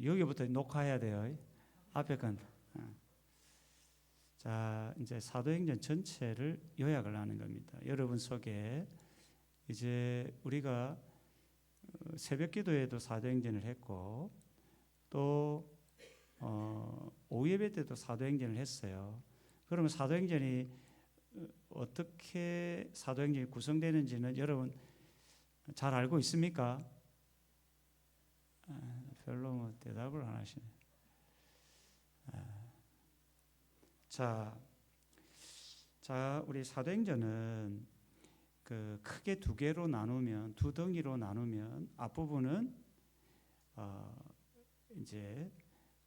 여기부터 녹화해야 돼요. 앞에 건. 자, 이제 사도행전 전체를 요약을 하는 겁니다. 여러분 속에 이제 우리가 새벽 기도에도 사도행전을 했고 또 오후 예배 때도 사도행전을 했어요. 그러면 사도행전이 어떻게 사도행전이 구성되는지는 여러분 잘 알고 있습니까? 별로 뭐 대답을 안 하시네. 자, 우리 사도행전은 그 크게 두 개로 나누면, 두 덩이로 나누면 앞부분은 이제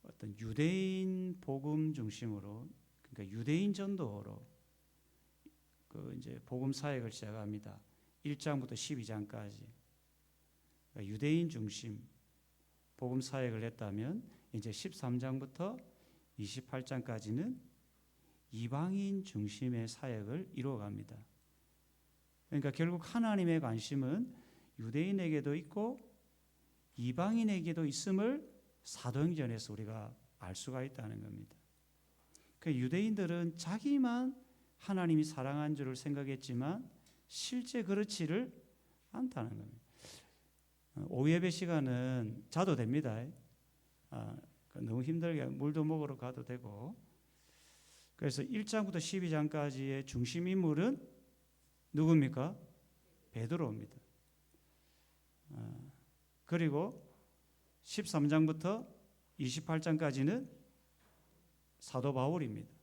어떤 유대인 복음 중심으로, 그러니까 유대인 전도로 그 이제 복음 사역을 시작합니다. 1장부터 12장까지 그러니까 유대인 중심 복음 사역을 했다면 이제 13장부터 28장까지는 이방인 중심의 사역을 이루어갑니다. 그러니까 결국 하나님의 관심은 유대인에게도 있고 이방인에게도 있음을 사도행전에서 우리가 알 수가 있다는 겁니다. 그 유대인들은 자기만 하나님이 사랑한 줄을 생각했지만 실제 그렇지를 않다는 겁니다. 오후 예배 시간은 자도 됩니다. 너무 힘들게 물도 먹으러 가도 되고. 그래서 1장부터 12장까지의 중심 인물은 누굽니까? 베드로입니다. 그리고 13장부터 28장까지는 사도 바울입니다.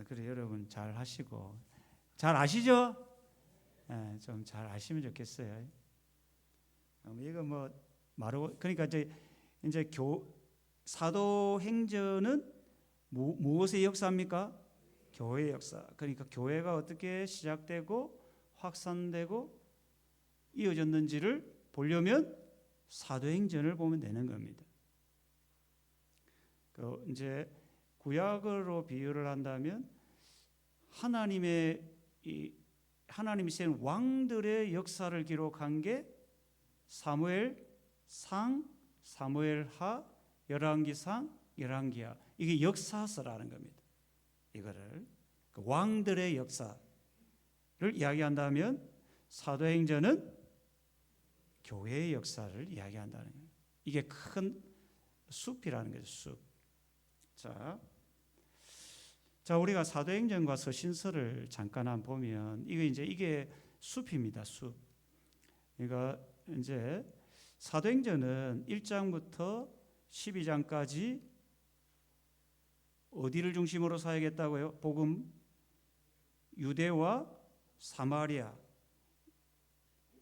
그래 여러분 잘 하시고 잘 아시죠? 좀 잘 아시면 좋겠어요. 이거 뭐 말하고 그러니까 이제 사도행전은 무엇의 역사입니까? 교회의 역사. 그러니까 교회가 어떻게 시작되고 확산되고 이어졌는지를 보려면 사도행전을 보면 되는 겁니다. 이제 구약으로 비유를 한다면 하나님이 세운 왕들의 역사를 기록한 게 사무엘상, 사무엘하, 열왕기상, 열왕기하. 이게 역사서라는 겁니다. 이거를 왕들의 역사를 이야기한다면 사도행전은 교회의 역사를 이야기한다는 거예요. 이게 큰 숲이라는 거죠. 숲. 자, 우리가 사도행전과 서신서를 잠깐 한번 보면 이게 숲입니다. 숲. 그러니까 이제 사도행전은 1장부터 12장까지 어디를 중심으로 사역했다고요? 복음 유대와 사마리아.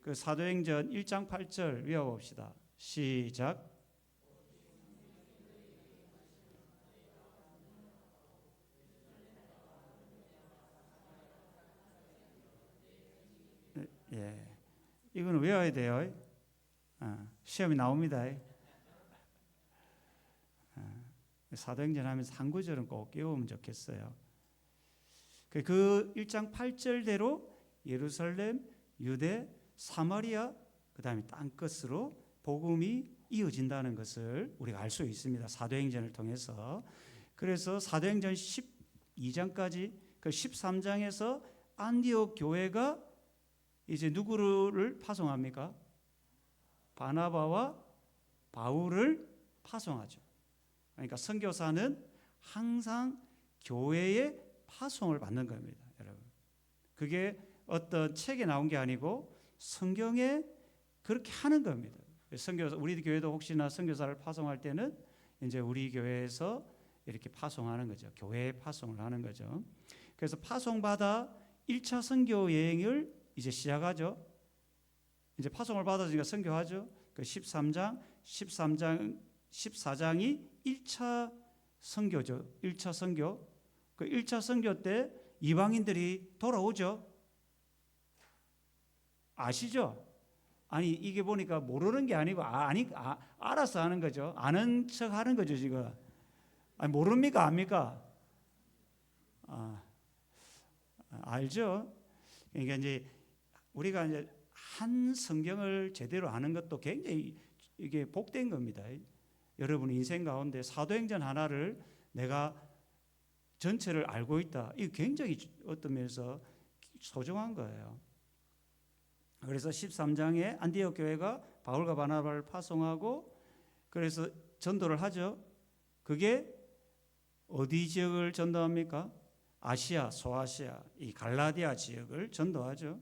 그 사도행전 1장 8절 외워봅시다. 시작. 예, 이거는 외워야 돼요. 시험이 나옵니다. 사도행전 하면서 한 구절은 꼭 외우면 좋겠어요. 그 1장 8절대로 예루살렘, 유대, 사마리아, 그 다음에 땅끝으로 복음이 이어진다는 것을 우리가 알 수 있습니다. 사도행전을 통해서. 그래서 사도행전 12장까지 그 13장에서 안디옥 교회가 이제 누구를 파송합니까? 바나바와 바울을 파송하죠. 그러니까 선교사는 항상 교회의 파송을 받는 겁니다, 여러분. 그게 어떤 책에 나온 게 아니고 성경에 그렇게 하는 겁니다. 선교사, 우리 교회도 혹시나 선교사를 파송할 때는 이제 우리 교회에서 이렇게 파송하는 거죠. 교회에 파송을 하는 거죠. 그래서 파송받아 1차 선교 여행을 이제 시작하죠. 이제 파송을 받아주니까 선교하죠. 그 13장, 14장이 1차 선교죠. 1차 선교. 그 1차 선교 때 이방인들이 돌아오죠. 아시죠? 아니 이게 보니까 모르는 게 아니고 알아서 하는 거죠. 아는 척 하는 거죠 지금. 아니 모릅니까? 압니까? 알죠? 그러니까 이제 우리가 이제 한 성경을 제대로 아는 것도 굉장히 이게 복된 겁니다. 여러분 인생 가운데 사도행전 하나를 내가 전체를 알고 있다. 이게 굉장히 어떤 면에서 소중한 거예요. 그래서 13장에 안디옥 교회가 바울과 바나바를 파송하고 그래서 전도를 하죠. 그게 어디 지역을 전도합니까? 아시아, 소아시아, 이 갈라디아 지역을 전도하죠.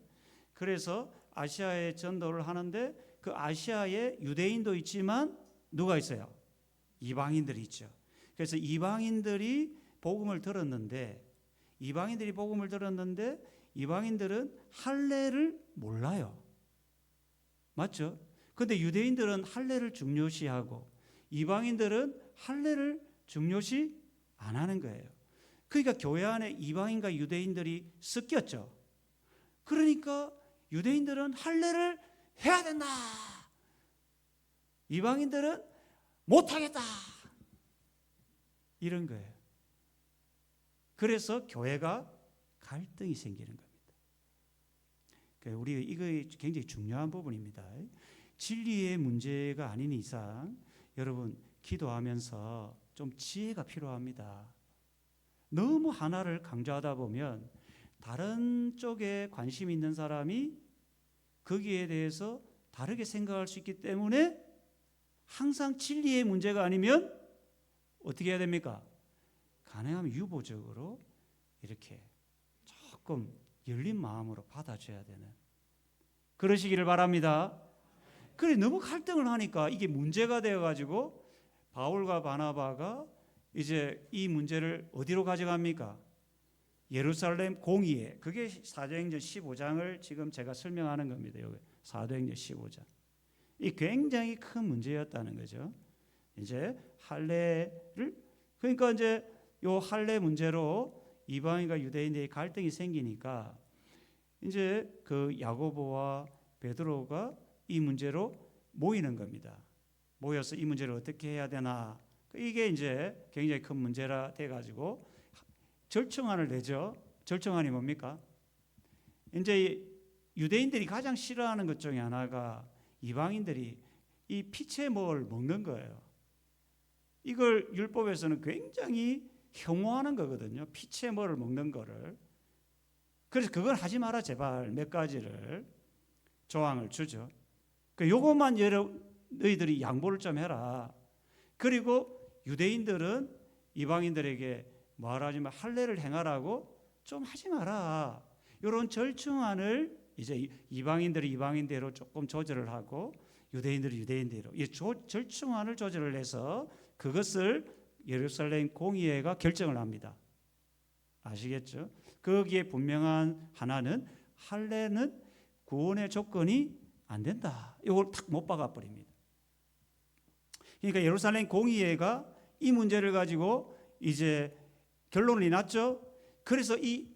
그래서 아시아에 전도를 하는데 그 아시아에 유대인도 있지만 누가 있어요? 이방인들이 있죠. 그래서 이방인들이 복음을 들었는데 이방인들은 할례를 몰라요. 맞죠? 근데 유대인들은 할례를 중요시하고 이방인들은 할례를 중요시 안 하는 거예요. 그러니까 교회 안에 이방인과 유대인들이 섞였죠. 그러니까 유대인들은 할례를 해야 된다. 이방인들은 못하겠다. 이런 거예요. 그래서 교회가 갈등이 생기는 겁니다. 우리 이거 굉장히 중요한 부분입니다. 진리의 문제가 아닌 이상 여러분 기도하면서 좀 지혜가 필요합니다. 너무 하나를 강조하다 보면 다른 쪽에 관심 있는 사람이 거기에 대해서 다르게 생각할 수 있기 때문에 항상 진리의 문제가 아니면 어떻게 해야 됩니까? 가능하면 유보적으로 이렇게 조금 열린 마음으로 받아줘야 되는 그러시기를 바랍니다. 그래 너무 갈등을 하니까 이게 문제가 되어가지고 바울과 바나바가 이제 이 문제를 어디로 가져갑니까? 예루살렘 공의회. 그게 사도행전 15장을 지금 제가 설명하는 겁니다. 여기 사도행전 15장. 이 굉장히 큰 문제였다는 거죠. 이제 할례를 그러니까 이제 요 할례 문제로 이방인과 유대인의 갈등이 생기니까 이제 그 야고보와 베드로가 이 문제로 모이는 겁니다. 모여서 이 문제를 어떻게 해야 되나. 이게 이제 굉장히 큰 문제라 돼가지고 절충안을 내죠. 절충안이 뭡니까? 이제 유대인들이 가장 싫어하는 것 중에 하나가 이방인들이 이 피채 먹을 먹는 거예요. 이걸 율법에서는 굉장히 혐오하는 거거든요. 피채 먹을 먹는 거를. 그래서 그걸 하지 마라 제발 몇 가지를 조항을 주죠. 요것만 너희들이 양보를 좀 해라. 그리고 유대인들은 이방인들에게 뭐하라지 마 할례를 행하라고 좀 하지 마라. 이런 절충안을 이제 이방인들이 이방인대로 조금 조절을 하고 유대인들이 유대인대로 이 절충안을 조절을 해서 그것을 예루살렘 공의회가 결정을 합니다. 아시겠죠? 거기에 분명한 하나는 할례는 구원의 조건이 안 된다. 이걸 탁 못 박아 버립니다. 그러니까 예루살렘 공의회가 이 문제를 가지고 이제 결론이 났죠. 그래서 이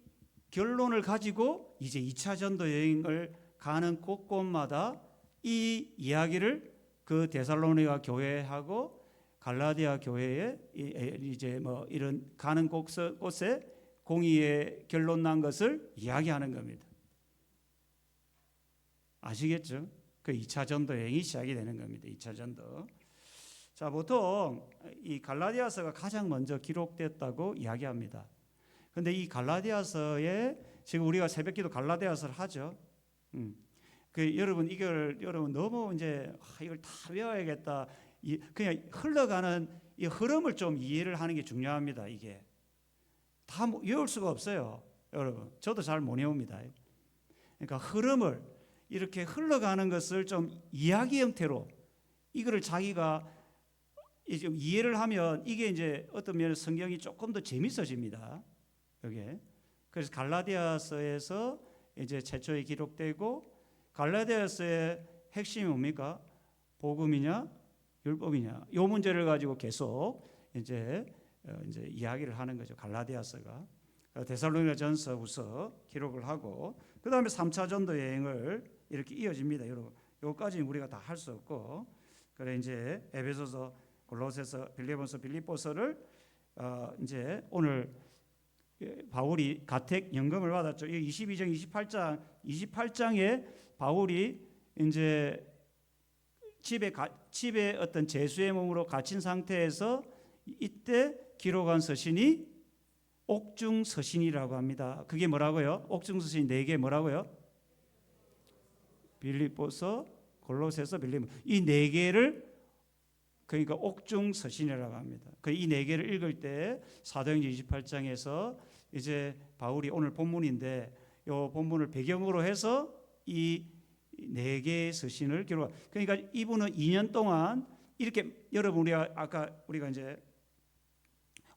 결론을 가지고 이제 2차 전도 여행을 가는 곳곳마다 이 이야기를 그 데살로니가 교회하고 갈라디아 교회에 이제 뭐 이런 가는 곳에 공의의 결론 난 것을 이야기하는 겁니다. 아시겠죠? 그 2차 전도 여행이 시작이 되는 겁니다. 2차 전도. 자, 보통 이 갈라디아서가 가장 먼저 기록됐다고 이야기합니다. 근데 이 갈라디아서에 지금 우리가 새벽기도 갈라디아서를 하죠. 여러분 여러분 너무 이제 이걸 다 외워야겠다. 그냥 흘러가는 이 흐름을 좀 이해를 하는 게 중요합니다. 이게 다 외울 수가 없어요, 여러분. 저도 잘 못 외웁니다. 그러니까 흐름을 이렇게 흘러가는 것을 좀 이야기 형태로 이거를 자기가 좀 이해를 하면 이게 이제 어떤 면에서 성경이 조금 더 재밌어집니다. 여기에. 그래서 갈라디아서에서 이제 최초에 기록되고 갈라디아서의 핵심이 뭡니까? 복음이냐, 율법이냐. 이 문제를 가지고 계속 이제 이야기를 하는 거죠. 갈라디아서가 데살로니가전서부터 기록을 하고 그 다음에 3차 전도 여행을 이렇게 이어집니다. 여러분, 요까지는 우리가 다 할 수 없고 그래 이제 에베소서, 골로새서, 빌립보서, 빌립보서를 이제 오늘 바울이 가택 연금을 받았죠. 22장, 28장에 바울이 이제 집에 어떤 죄수의 몸으로 갇힌 상태에서 이때 기록한 서신이 옥중 서신이라고 합니다. 그게 뭐라고요? 옥중 서신 4개 뭐라고요? 빌립보서, 골로새서, 빌립보. 이 4개를 그러니까 옥중 서신이라고 합니다. 이 4개를 읽을 때 사도행전 28장에서 이제 바울이 오늘 본문인데 이 본문을 배경으로 해서 이 4개의 서신을 기록. 그러니까 이분은 2년 동안 이렇게 여러분 우리가 이제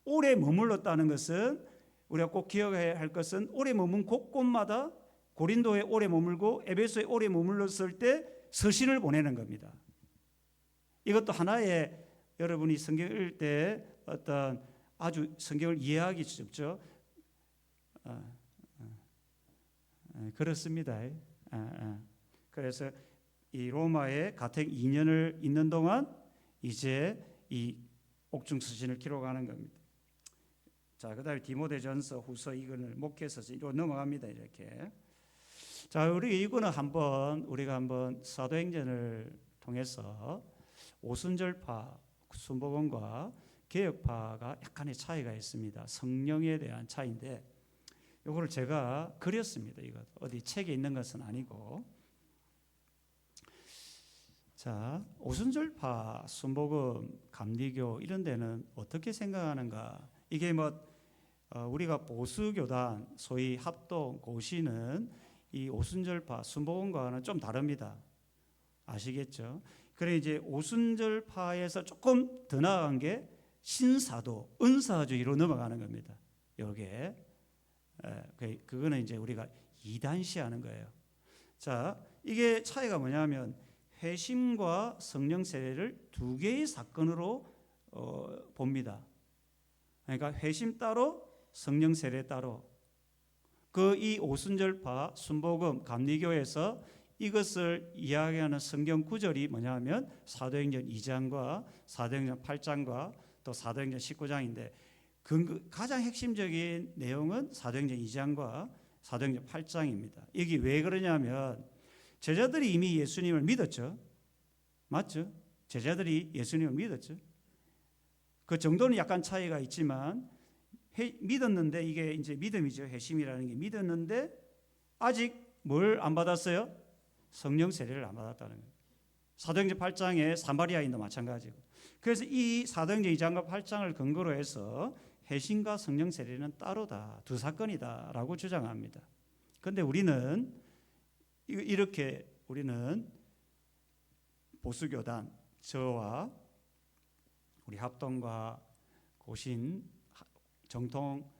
오래 머물렀다는 것은 우리가 꼭 기억해야 할 것은 오래 머문 곳곳마다 고린도에 오래 머물고 에베소에 오래 머물렀을 때 서신을 보내는 겁니다. 이것도 하나의 여러분이 성경 읽을 때 어떤 아주 성경을 이해하기 쉽죠. 그렇습니다. 그래서 이 로마에 가택 2년을 있는 동안 이제 이 옥중 서신을 기록하는 겁니다. 자, 그다음에 디모데전서, 후서 이거는 목회서신으로 넘어갑니다. 이렇게. 자, 이거는 우리가 한번 사도행전을 통해서 오순절파, 순복음과 개혁파가 약간의 차이가 있습니다. 성령에 대한 차이인데 이거를 제가 그렸습니다. 이거 어디 책에 있는 것은 아니고. 자, 오순절파, 순복음, 감리교 이런 데는 어떻게 생각하는가? 이게 우리가 보수교단, 소위 합동, 고시는 이 오순절파, 순복음과는 좀 다릅니다. 아시겠죠? 그래 이제 오순절파에서 조금 더 나아간 게 신사도, 은사주의로 넘어가는 겁니다. 요게 그거는 이제 우리가 이단시하는 거예요. 자, 이게 차이가 뭐냐면 회심과 성령 세례를 2개의 사건으로 봅니다. 그러니까 회심 따로, 성령 세례 따로. 이 오순절파, 순복음, 감리교에서 이것을 이야기하는 성경 구절이 뭐냐면 사도행전 2장과 사도행전 8장과 또 사도행전 19장인데 가장 핵심적인 내용은 사도행전 2장과 사도행전 8장입니다. 여기 왜 그러냐면 제자들이 이미 예수님을 믿었죠. 맞죠? 제자들이 예수님을 믿었죠. 그 정도는 약간 차이가 있지만 믿었는데 이게 이제 믿음이죠. 회심이라는 게 믿었는데 아직 뭘 안 받았어요? 성령 세례를 안 받았다는 거예요. 사도행전 8장의 사마리아인도 마찬가지고. 그래서 이 사도행전 2장과 8장을 근거로 해서 회심과 성령 세례는 따로다. 2 사건이다라고 주장합니다. 그런데 우리는 보수교단, 저와 우리 합동과 고신, 정통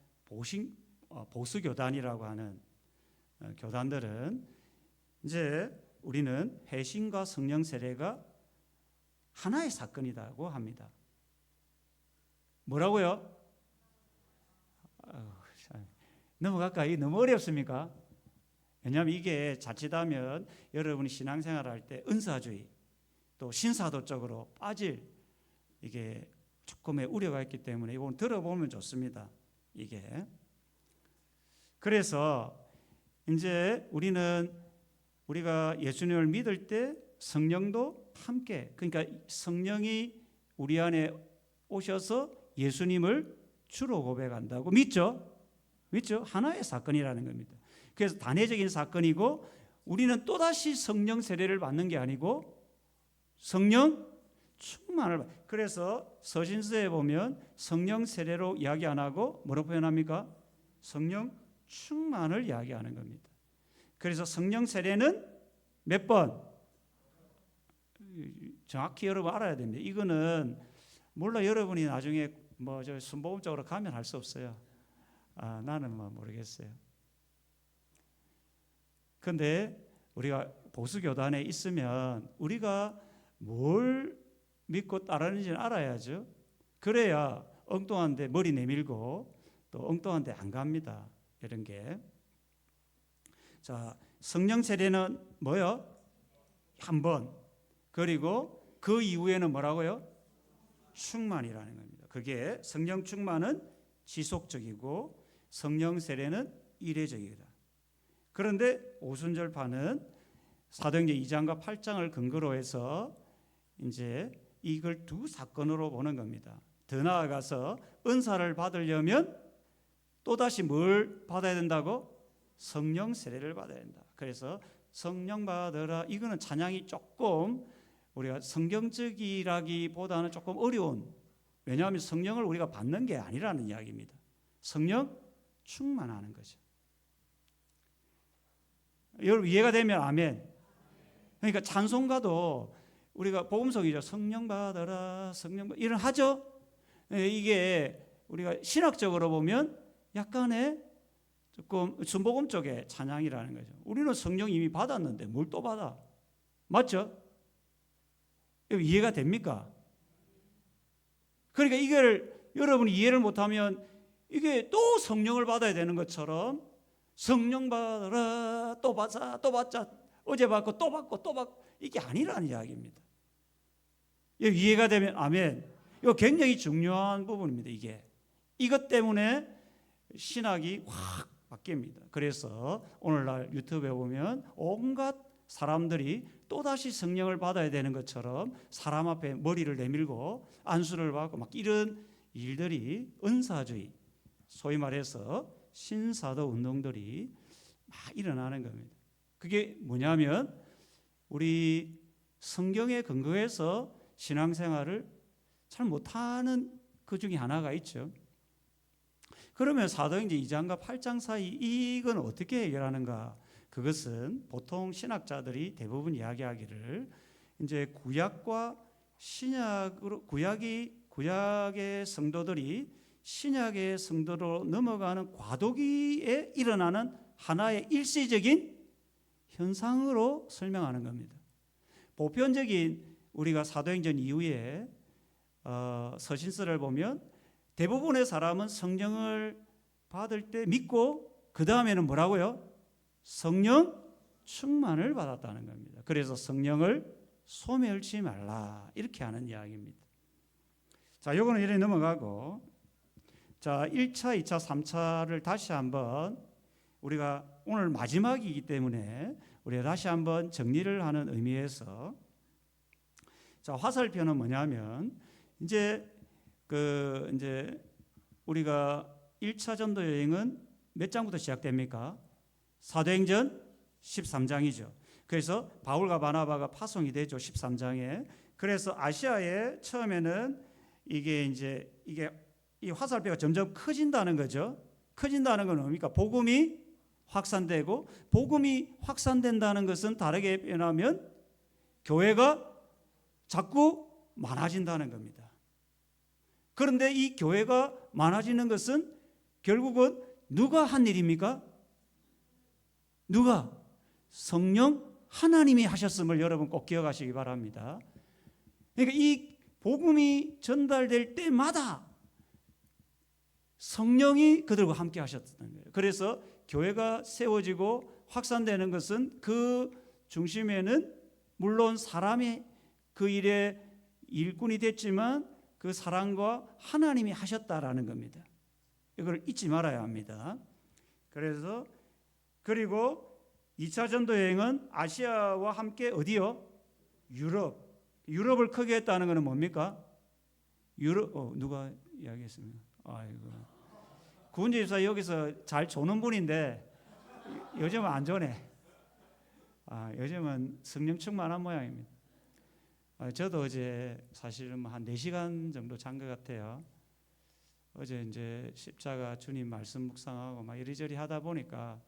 보수교단이라고 하는 교단들은 이제 우리는 회심과 성령 세례가 하나의 사건이라고 합니다. 뭐라고요? 넘어갈까요? 너무 어렵습니까? 왜냐하면 이게 자칫하면 여러분이 신앙생활 할 때 은사주의 또 신사도 쪽으로 빠질 이게 조금의 우려가 있기 때문에 이건 들어보면 좋습니다. 이게 그래서 이제 우리가 예수님을 믿을 때 성령도 함께, 그러니까 성령이 우리 안에 오셔서 예수님을 주로 고백한다고 믿죠? 하나의 사건이라는 겁니다. 그래서 단회적인 사건이고 우리는 또다시 성령 세례를 받는 게 아니고 성령 충만을 그래서 서신서에 보면 성령 세례로 이야기 안 하고 뭐로 표현합니까? 성령 충만을 이야기하는 겁니다. 그래서 성령 세례는 몇 번? 정확히 여러분 알아야 됩니다. 이거는 몰라 여러분이 나중에 저 순복음 쪽으로 가면 할 수 없어요. 나는 모르겠어요. 그런데 우리가 보수교단에 있으면 우리가 뭘 믿고 따르는지는 알아야죠. 그래야 엉뚱한데 머리 내밀고 또 엉뚱한데 안 갑니다. 이런 게. 자, 성령 세례는 뭐요? 한 번. 그리고 그 이후에는 뭐라고요? 충만이라는 겁니다. 그게 성령 충만은 지속적이고 성령 세례는 이례적이다. 그런데 오순절파는 사도행전 2장과 8장을 근거로 해서 이제 이걸 두 사건으로 보는 겁니다. 더 나아가서 은사를 받으려면 또다시 뭘 받아야 된다고? 성령 세례를 받아야 된다. 그래서 성령 받으라, 이거는 찬양이 조금 우리가 성경적이라기보다는 조금 어려운, 왜냐하면 성령을 우리가 받는 게 아니라는 이야기입니다. 성령 충만하는 거죠. 여러분 이해가 되면 아멘. 그러니까 찬송가도 우리가 복음성이죠. 성령 받아라, 성령 받아라, 이런 하죠. 이게 우리가 신학적으로 보면 약간의 조금 순복음 쪽의 찬양이라는 거죠. 우리는 성령 이미 받았는데 뭘 또 받아? 맞죠? 이해가 됩니까? 그러니까 이걸 여러분이 이해를 못하면 이게 또 성령을 받아야 되는 것처럼 성령 받아라, 또 받자, 또 받자, 어제 받고 또 받고 또 받고, 이게 아니라는 이야기입니다. 이해가 되면 아멘. 이거 굉장히 중요한 부분입니다. 이것 때문에 신학이 확 바뀝니다. 그래서 오늘날 유튜브에 보면 온갖 사람들이 또다시 성령을 받아야 되는 것처럼 사람 앞에 머리를 내밀고 안수를 받고 막 이런 일들이, 은사주의, 소위 말해서 신사도 운동들이 막 일어나는 겁니다. 그게 뭐냐면 우리 성경에 근거해서 신앙생활을 잘 못하는 그 중에 하나가 있죠. 그러면 사도행전 2장과 8장 사이 이건 어떻게 해결하는가? 그것은 보통 신학자들이 대부분 이야기하기를 이제 구약과 신약으로, 구약의 성도들이 신약의 성도로 넘어가는 과도기에 일어나는 하나의 일시적인 현상으로 설명하는 겁니다. 보편적인 우리가 사도행전 이후에 서신서를 보면 대부분의 사람은 성령을 받을 때 믿고 그 다음에는 뭐라고요? 성령 충만을 받았다는 겁니다. 그래서 성령을 소멸치 말라, 이렇게 하는 이야기입니다. 자, 요거는 이렇게 넘어가고, 자, 1차, 2차, 3차를 다시 한번 우리가 오늘 마지막이기 때문에 우리가 다시 한번 정리를 하는 의미에서, 자, 화살표는 뭐냐면 이제 우리가 1차 전도 여행은 몇 장부터 시작됩니까? 사도행전 13장이죠. 그래서 바울과 바나바가 파송이 되죠. 13장에. 그래서 아시아에 처음에는 이게 이 화살표가 점점 커진다는 거죠. 커진다는 건 뭡니까? 복음이 확산되고, 복음이 확산된다는 것은 다르게 표현하면 교회가 자꾸 많아진다는 겁니다. 그런데 이 교회가 많아지는 것은 결국은 누가 한 일입니까? 누가? 성령 하나님이 하셨음을 여러분 꼭 기억하시기 바랍니다. 그러니까 이 복음이 전달될 때마다 성령이 그들과 함께 하셨다는 거예요. 그래서 교회가 세워지고 확산되는 것은 그 중심에는 물론 사람이 그 일에 일꾼이 됐지만 그 사랑과 하나님이 하셨다라는 겁니다. 이걸 잊지 말아야 합니다. 그리고 2차 전도 여행은 아시아와 함께 어디요? 유럽을 크게 했다는 것은 뭡니까? 누가 이야기했습니까? 아이고, 구은재 집사 여기서 잘 조는 분인데 요즘은 안 조네. 요즘은 성령 충만한 모양입니다. 저도 어제 사실은 한 4시간 정도 잔 것 같아요. 어제 이제 십자가 주님 말씀 묵상하고 막 이리저리 하다 보니까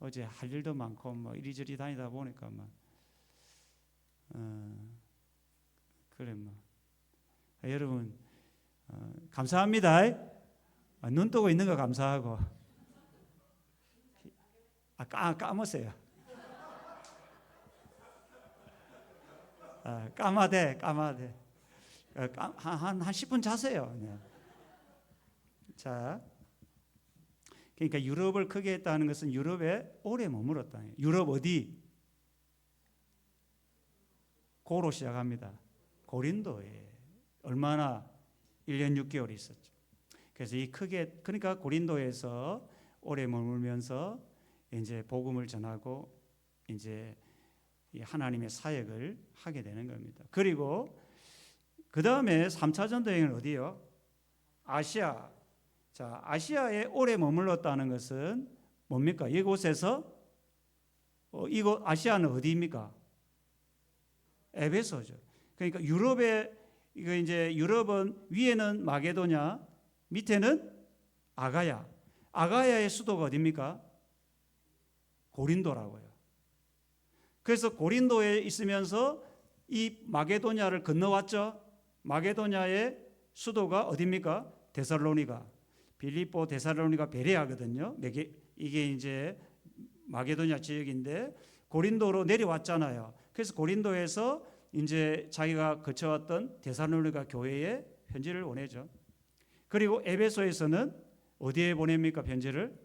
어제 할 일도 많고 뭐 이리저리 다니다 보니까 막 그래 뭐 여러분 감사합니다. 눈 뜨고 있는 거 감사하고 까먹었어요. 까마대 한 10분 자세요. 네. 자, 그러니까 유럽을 크게 했다는 것은 유럽에 오래 머물었다. 유럽 어디? 고로 시작합니다. 고린도에 얼마나 1년 6개월 있었죠. 그래서 그러니까 고린도에서 오래 머물면서 이제 복음을 전하고 이제 이 하나님의 사역을 하게 되는 겁니다. 그리고 그 다음에 3차 전도 여행은 어디요? 아시아. 자, 아시아에 오래 머물렀다는 것은 뭡니까? 이곳에서 이곳 아시아는 어디입니까? 에베소죠. 그러니까 유럽에 이거 이제 유럽은 위에는 마게도냐, 밑에는 아가야. 아가야의 수도가 어디입니까? 고린도라고요. 그래서 고린도에 있으면서 이 마게도냐를 건너왔죠. 마게도냐의 수도가 어디입니까? 데살로니가. 빌립보, 데살로니가 베레아거든요. 이게 이제 마게도냐 지역인데 고린도로 내려왔잖아요. 그래서 고린도에서 이제 자기가 거쳐왔던 데살로니가 교회에 편지를 보내죠. 그리고 에베소에서는 어디에 보냅니까? 편지를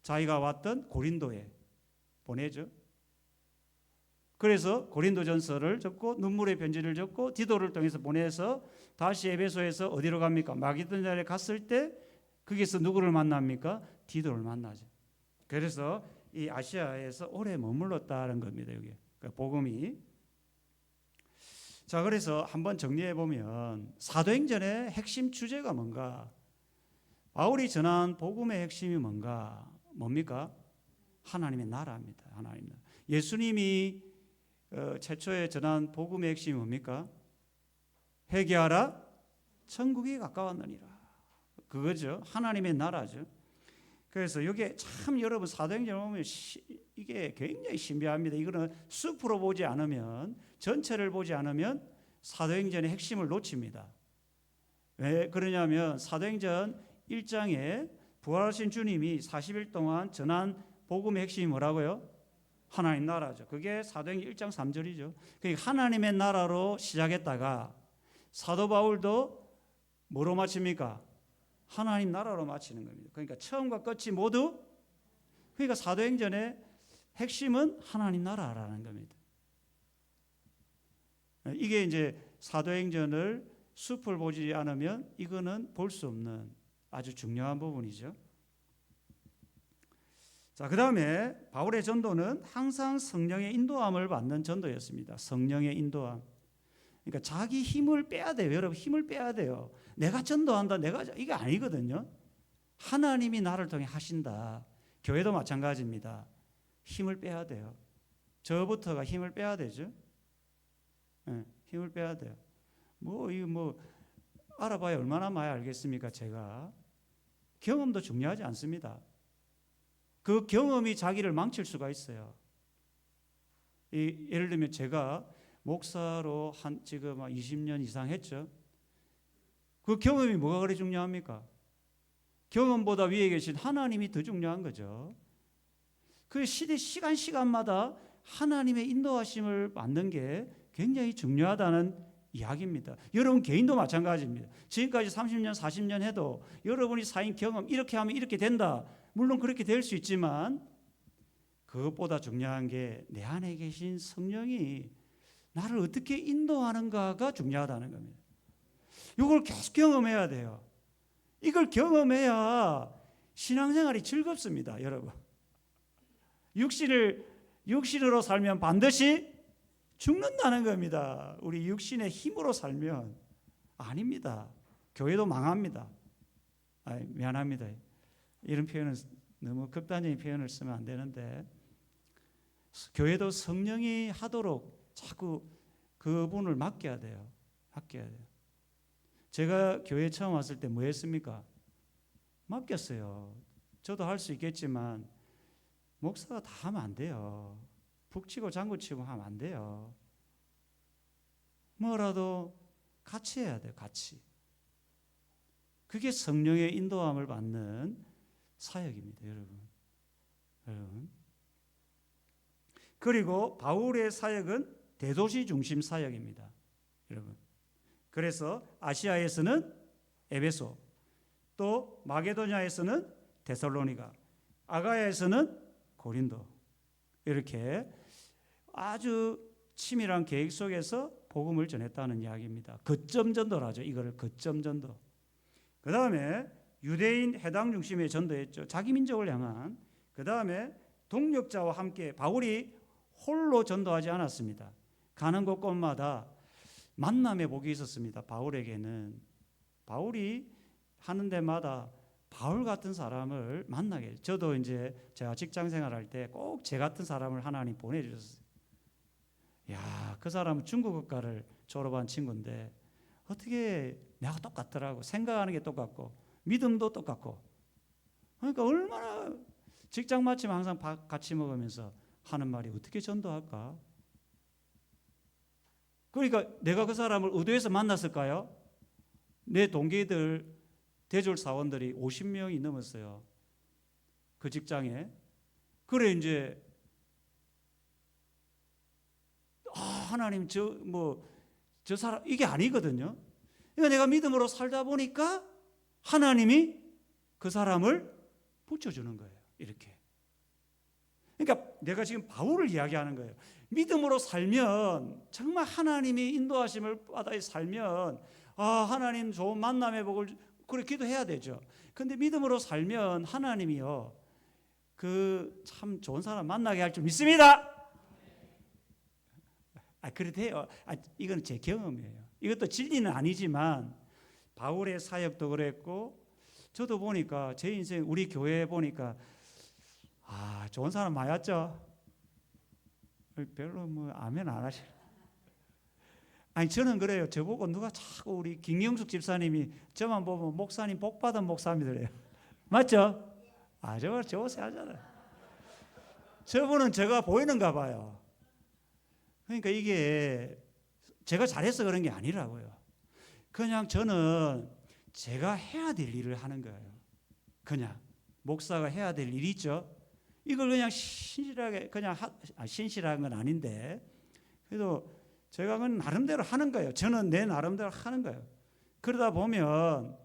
자기가 왔던 고린도에 보내죠. 그래서 고린도전서를 적고 눈물의 편지를 적고 디도를 통해서 보내서 다시 에베소에서 어디로 갑니까? 마게도냐에 갔을 때 거기서 누구를 만납니까? 디도를 만나죠. 그래서 이 아시아에서 오래 머물렀다는 겁니다. 여기 그러니까 복음이. 자, 그래서 한번 정리해 보면 사도행전의 핵심 주제가 뭔가? 바울이 전한 복음의 핵심이 뭡니까? 하나님의 나라입니다. 하나님 나라. 예수님이 최초에 전한 복음의 핵심이 뭡니까? 회개하라, 천국이 가까웠느니라. 그거죠. 하나님의 나라죠. 그래서 이게 참 여러분 사도행전 보면 이게 굉장히 신비합니다. 이거는 숲으로 보지 않으면, 전체를 보지 않으면 사도행전의 핵심을 놓칩니다. 왜 그러냐면 사도행전 1장에 부활하신 주님이 40일 동안 전한 복음의 핵심이 뭐라고요? 하나님 나라죠. 그게 사도행전 1장 3절이죠. 그러니까 하나님의 나라로 시작했다가 사도 바울도 뭐로 마칩니까? 하나님 나라로 마치는 겁니다. 그러니까 처음과 끝이 모두, 그러니까 사도행전의 핵심은 하나님 나라라는 겁니다. 이게 이제 사도행전을 숲을 보지 않으면 이거는 볼 수 없는 아주 중요한 부분이죠. 자, 그 다음에 바울의 전도는 항상 성령의 인도함을 받는 전도였습니다. 성령의 인도함. 그러니까 자기 힘을 빼야 돼요. 여러분 힘을 빼야 돼요. 내가 전도한다. 이게 아니거든요. 하나님이 나를 통해 하신다. 교회도 마찬가지입니다. 힘을 빼야 돼요. 저부터가 힘을 빼야 되죠. 네, 힘을 빼야 돼요. 이거 알아봐야 얼마나 많이 알겠습니까? 제가 경험도 중요하지 않습니다. 그 경험이 자기를 망칠 수가 있어요. 예를 들면 제가 목사로 지금 20년 이상 했죠. 그 경험이 뭐가 그리 중요합니까? 경험보다 위에 계신 하나님이 더 중요한 거죠. 그 시간마다 하나님의 인도하심을 받는 게 굉장히 중요하다는 이야기입니다. 여러분 개인도 마찬가지입니다. 지금까지 30년, 40년 해도 여러분이 쌓인 경험, 이렇게 하면 이렇게 된다. 물론 그렇게 될 수 있지만 그것보다 중요한 게 내 안에 계신 성령이 나를 어떻게 인도하는가가 중요하다는 겁니다. 이걸 계속 경험해야 돼요. 이걸 경험해야 신앙생활이 즐겁습니다, 여러분. 육신으로 살면 반드시 죽는다는 겁니다. 우리 육신의 힘으로 살면 아닙니다. 교회도 망합니다. 미안합니다. 이런 표현은 너무 극단적인 표현을 쓰면 안 되는데 교회도 성령이 하도록 자꾸 그분을 맡겨야 돼요. 맡겨야 돼요. 제가 교회 처음 왔을 때 뭐 했습니까? 맡겼어요. 저도 할 수 있겠지만 목사가 다 하면 안 돼요. 북치고 장구치고 하면 안 돼요. 뭐라도 같이 해야 돼요. 같이. 그게 성령의 인도함을 받는 사역입니다. 여러분. 그리고 바울의 사역은 대도시 중심 사역입니다. 여러분. 그래서 아시아에서는 에베소, 또 마게도냐에서는 데살로니가, 아가야에서는 고린도, 이렇게 아주 치밀한 계획 속에서 복음을 전했다는 이야기입니다. 거점 전도라죠. 이거를 거점 전도. 그 다음에 유대인 해당 중심의 전도였죠. 자기 민족을 향한. 그 다음에 동력자와 함께 바울이 홀로 전도하지 않았습니다. 가는 곳곳마다 만남의 복이 있었습니다. 바울에게는. 바울이 하는 데마다 바울 같은 사람을 만나게 해요. 저도 이제 제가 직장 생활할 때 꼭 제 같은 사람을 하나님 보내주셨어요. 야, 그 사람은 중국어과를 졸업한 친구인데 어떻게 내가 똑같더라고. 생각하는 게 똑같고 믿음도 똑같고. 그러니까 얼마나 직장 마침 항상 같이 먹으면서 하는 말이 어떻게 전도할까? 그러니까 내가 그 사람을 의도해서 만났을까요? 내 동기들, 대졸 사원들이 50명이 넘었어요. 그 직장에. 그래 이제 하나님 저 사람 이게 아니거든요. 그러니까 내가 믿음으로 살다 보니까 하나님이 그 사람을 붙여주는 거예요. 이렇게. 그러니까 내가 지금 바울을 이야기하는 거예요. 믿음으로 살면 정말 하나님이 인도하심을 받아 살면 하나님 좋은 만남의 복을 그래 기도해야 되죠. 근데 믿음으로 살면 하나님이요 그 참 좋은 사람 만나게 할 줄 믿습니다. 그래도요. 이건 제 경험이에요. 이것도 진리는 아니지만 바울의 사역도 그랬고 저도 보니까 제 인생 우리 교회 보니까 좋은 사람 많이 왔죠. 별로 아멘 안 하시네. 저는 그래요. 저보고 누가 자꾸 우리 김영숙 집사님이 저만 보면 목사님 복 받은 목사님이래요. 맞죠? 저걸 저세 하잖아요. 저분은 제가 보이는가 봐요. 그러니까 이게 제가 잘해서 그런 게 아니라고요. 그냥 저는 제가 해야 될 일을 하는 거예요. 그냥 목사가 해야 될 일이 있죠. 이걸 그냥 신실하게 그냥 신실한 건 아닌데 그래도 제가 그건 나름대로 하는 거예요. 저는 내 나름대로 하는 거예요. 그러다 보면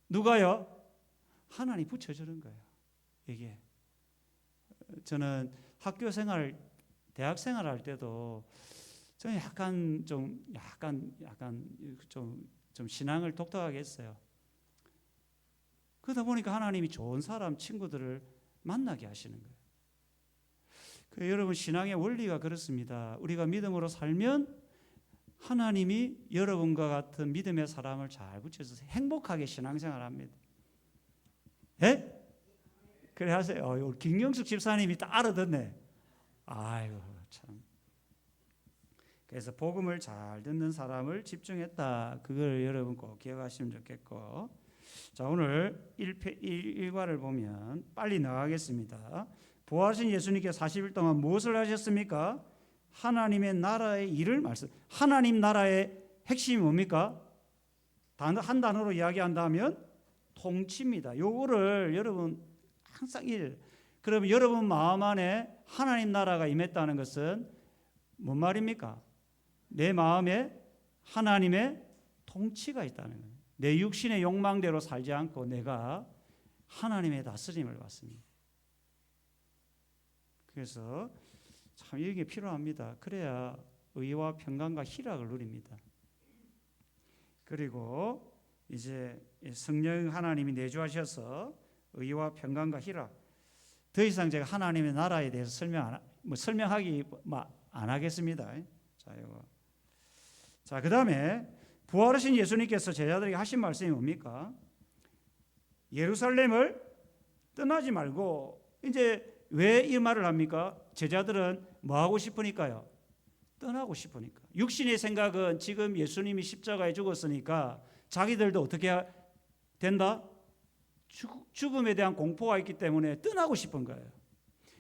누가요? 하나님 붙여주는 거예요. 이게 저는 학교 생활, 대학 생활할 때도 저는 약간 좀 신앙을 독특하게 했어요. 그러다 보니까 하나님이 좋은 사람, 친구들을 만나게 하시는 거예요. 여러분 신앙의 원리가 그렇습니다. 우리가 믿음으로 살면 하나님이 여러분과 같은 믿음의 사람을 잘 붙여서 행복하게 신앙생활합니다. 예? 그래 하세요. 김경숙 집사님이 딱 알아듣네. 아이고 참. 그래서 복음을 잘 듣는 사람을 집중했다. 그걸 여러분 꼭 기억하시면 좋겠고. 자, 오늘 1과를 보면 빨리 나가겠습니다. 부활하신 예수님께서 40일 동안 무엇을 하셨습니까? 하나님의 나라의 일을 말씀. 하나님 나라의 핵심이 뭡니까? 한 단어로 이야기한다면 통치입니다. 요거를 여러분 항상 그러면 여러분 마음 안에 하나님 나라가 임했다는 것은 뭔 말입니까? 내 마음에 하나님의 통치가 있다는 거예요. 내 육신의 욕망대로 살지 않고 내가 하나님의 다스림을 받습니다. 그래서 참 이게 필요합니다. 그래야 의와 평강과 희락을 누립니다. 그리고 이제 성령 하나님이 내주하셔서 의와 평강과 희락. 더 이상 제가 하나님의 나라에 대해서 설명하기 안 하겠습니다. 자, 그다음에 부활하신 예수님께서 제자들에게 하신 말씀이 뭡니까? 예루살렘을 떠나지 말고 이제 왜 이 말을 합니까? 제자들은 뭐 하고 싶으니까요? 떠나고 싶으니까. 육신의 생각은 지금 예수님이 십자가에 죽었으니까 자기들도 어떻게 된다? 죽음에 대한 공포가 있기 때문에 떠나고 싶은 거예요.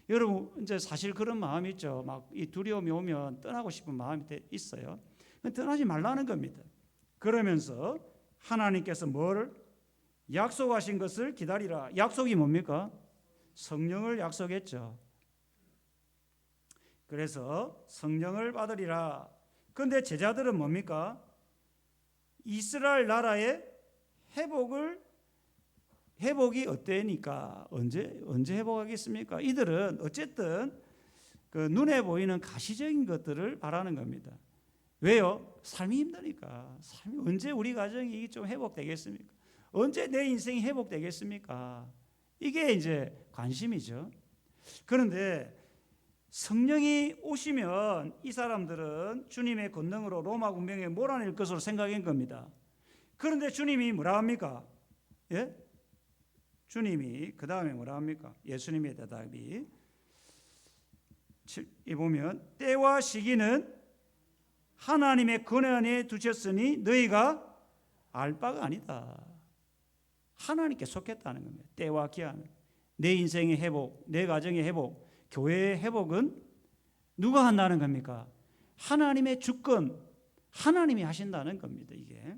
여러분 이제 사실 그런 마음이 있죠. 막 이 두려움이 오면 떠나고 싶은 마음이 있어요. 떠나지 말라는 겁니다. 그러면서 하나님께서 뭐를 약속하신 것을 기다리라. 약속이 뭡니까? 성령을 약속했죠. 그래서 성령을 받으리라. 그런데 제자들은 뭡니까? 이스라엘 나라의 회복이 어때니까 언제 회복하겠습니까? 이들은 어쨌든 그 눈에 보이는 가시적인 것들을 바라는 겁니다. 왜요? 삶이 힘드니까. 언제 우리 가정이 좀 회복되겠습니까? 언제 내 인생이 회복되겠습니까? 이게 이제 관심이죠. 그런데 성령이 오시면 이 사람들은 주님의 권능으로 로마 군병에 몰아낼 것으로 생각한 겁니다. 그런데 주님이 뭐라 합니까? 예? 주님이 그 다음에 뭐라 합니까? 예수님의 대답이 이 보면 때와 시기는 하나님의 권한에 두셨으니 너희가 알 바가 아니다. 하나님께 속했다는 겁니다. 때와 기한, 내 인생의 회복, 내 가정의 회복, 교회의 회복은 누가 한다는 겁니까? 하나님의 주권, 하나님이 하신다는 겁니다. 이게.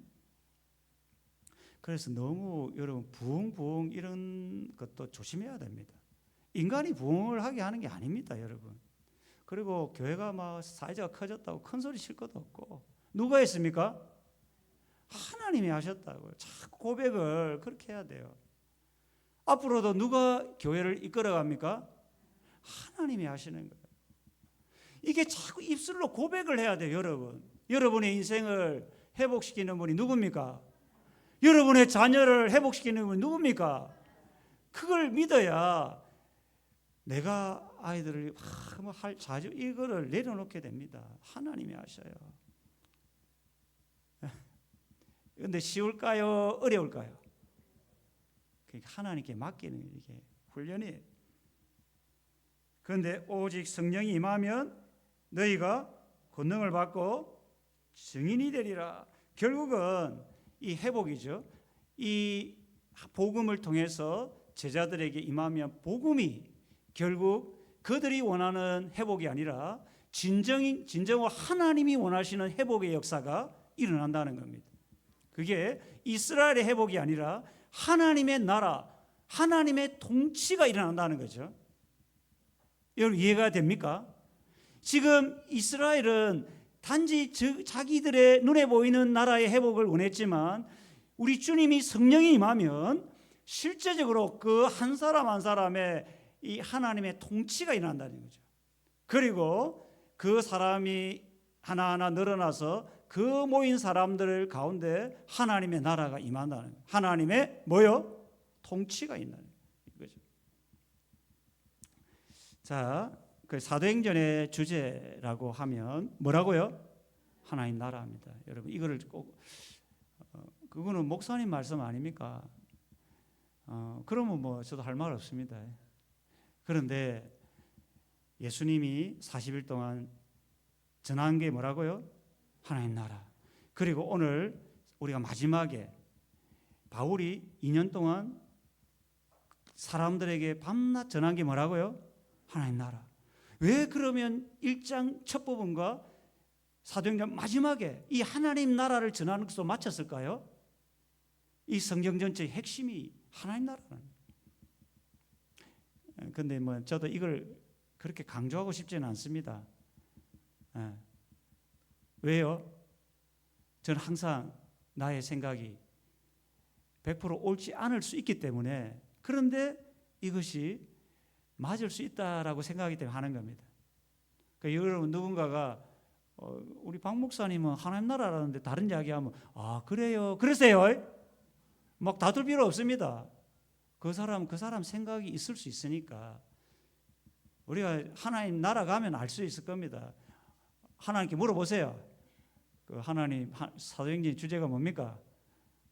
그래서 너무 여러분 부흥 이런 것도 조심해야 됩니다. 인간이 부흥을 하게 하는 게 아닙니다, 여러분. 그리고 교회가 막 사회자가 커졌다고 큰 소리 칠 것도 없고, 누가 했습니까? 하나님이 하셨다고요. 자꾸 고백을 그렇게 해야 돼요. 앞으로도 누가 교회를 이끌어갑니까? 하나님이 하시는 거예요. 이게 자꾸 입술로 고백을 해야 돼요, 여러분. 여러분의 인생을 회복시키는 분이 누굽니까? 여러분의 자녀를 회복시키는 분이 누굽니까? 그걸 믿어야 내가 아이들을 할 자주 이거를 내려놓게 됩니다. 하나님이 하셔요. 그런데 쉬울까요? 어려울까요? 그러니까 하나님께 맡기는 이게 훈련이에요. 그런데 오직 성령이 임하면 너희가 권능을 받고 증인이 되리라. 결국은 이 회복이죠. 이 복음을 통해서 제자들에게 임하면 복음이 결국 그들이 원하는 회복이 아니라 진정으로 하나님이 원하시는 회복의 역사가 일어난다는 겁니다. 그게 이스라엘의 회복이 아니라 하나님의 나라, 하나님의 통치가 일어난다는 거죠. 여러분 이해가 됩니까? 지금 이스라엘은 단지 자기들의 눈에 보이는 나라의 회복을 원했지만 우리 주님이 성령이 임하면 실제적으로 그 한 사람 한 사람의 이 하나님의 통치가 일어난다는 거죠. 그리고 그 사람이 하나하나 늘어나서 그 모인 사람들 가운데 하나님의 나라가 임한다는 거예요. 하나님의 뭐요? 통치가 있는 거죠. 자, 그 사도행전의 주제라고 하면 뭐라고요? 하나님 나라입니다. 여러분 이거를 꼭 그거는 목사님 말씀 아닙니까? 그러면 뭐 저도 할 말 없습니다. 그런데 예수님이 40일 동안 전한 게 뭐라고요? 하나님 나라. 그리고 오늘 우리가 마지막에 바울이 2년 동안 사람들에게 밤낮 전한 게 뭐라고요? 하나님 나라. 왜 그러면 1장 첫 부분과 사도행전 마지막에 이 하나님 나라를 전하는 것으로 마쳤을까요? 이 성경 전체의 핵심이 하나님 나라는. 근데 뭐 저도 이걸 그렇게 강조하고 싶지는 않습니다. 왜요? 저는 항상 나의 생각이 100% 옳지 않을 수 있기 때문에, 그런데 이것이 맞을 수 있다라고 생각하기 때문에 하는 겁니다. 그러니까 여러분 누군가가 우리 박 목사님은 하나님 나라라는데 다른 이야기하면 그래요? 그러세요? 막 다툴 필요 없습니다. 그 사람 생각이 있을 수 있으니까 우리가 하나님 나라 가면 알 수 있을 겁니다. 하나님께 물어보세요. 그 하나님 사도행전 주제가 뭡니까?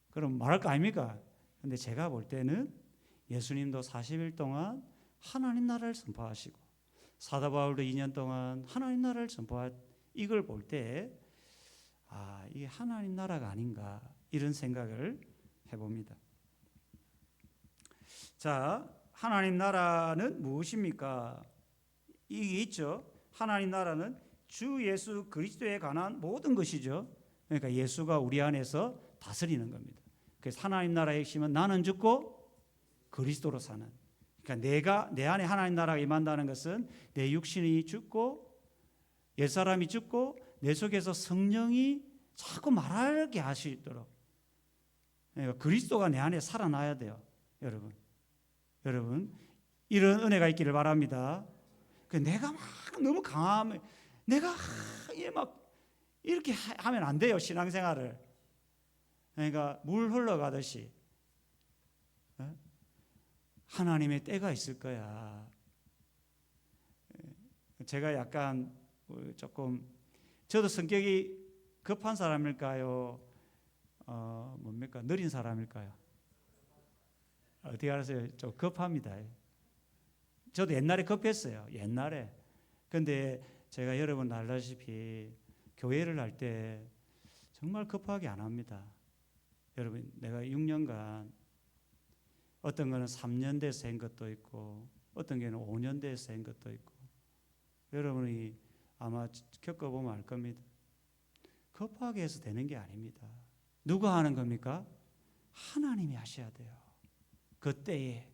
그럼 말할 거 아닙니까? 근데 제가 볼 때는 예수님도 40일 동안 하나님 나라를 선포하시고 사도 바울도 2년 동안 하나님 나라를 선포한 이걸 볼 때 이게 하나님 나라가 아닌가 이런 생각을 해봅니다. 자, 하나님 나라는 무엇입니까? 이게 있죠. 하나님 나라는 주 예수 그리스도에 관한 모든 것이죠. 그러니까 예수가 우리 안에서 다스리는 겁니다. 그래서 하나님 나라의 핵심은 나는 죽고 그리스도로 사는. 그러니까 내 안에 하나님 나라가 임한다는 것은 내 육신이 죽고 옛사람이 죽고 내 속에서 성령이 자꾸 말하게 하시도록. 그러니까 그리스도가 내 안에 살아나야 돼요, 여러분 이런 은혜가 있기를 바랍니다. 내가 막 너무 강하면 내가 막 이렇게 하면 안 돼요, 신앙생활을. 그러니까 물 흘러가듯이 하나님의 때가 있을 거야. 제가 약간 조금 저도 성격이 급한 사람일까요? 뭡니까? 느린 사람일까요? 어떻게 알았어요? 좀 급합니다. 저도 옛날에 급했어요. 옛날에. 근데 제가 여러분 알다시피 교회를 할 때 정말 급하게 안 합니다. 여러분, 내가 6년간 어떤 거는 3년 돼서 한 것도 있고 어떤 게는 5년 돼서 한 것도 있고 여러분이 아마 겪어보면 알 겁니다. 급하게 해서 되는 게 아닙니다. 누가 하는 겁니까? 하나님이 하셔야 돼요. 그때에.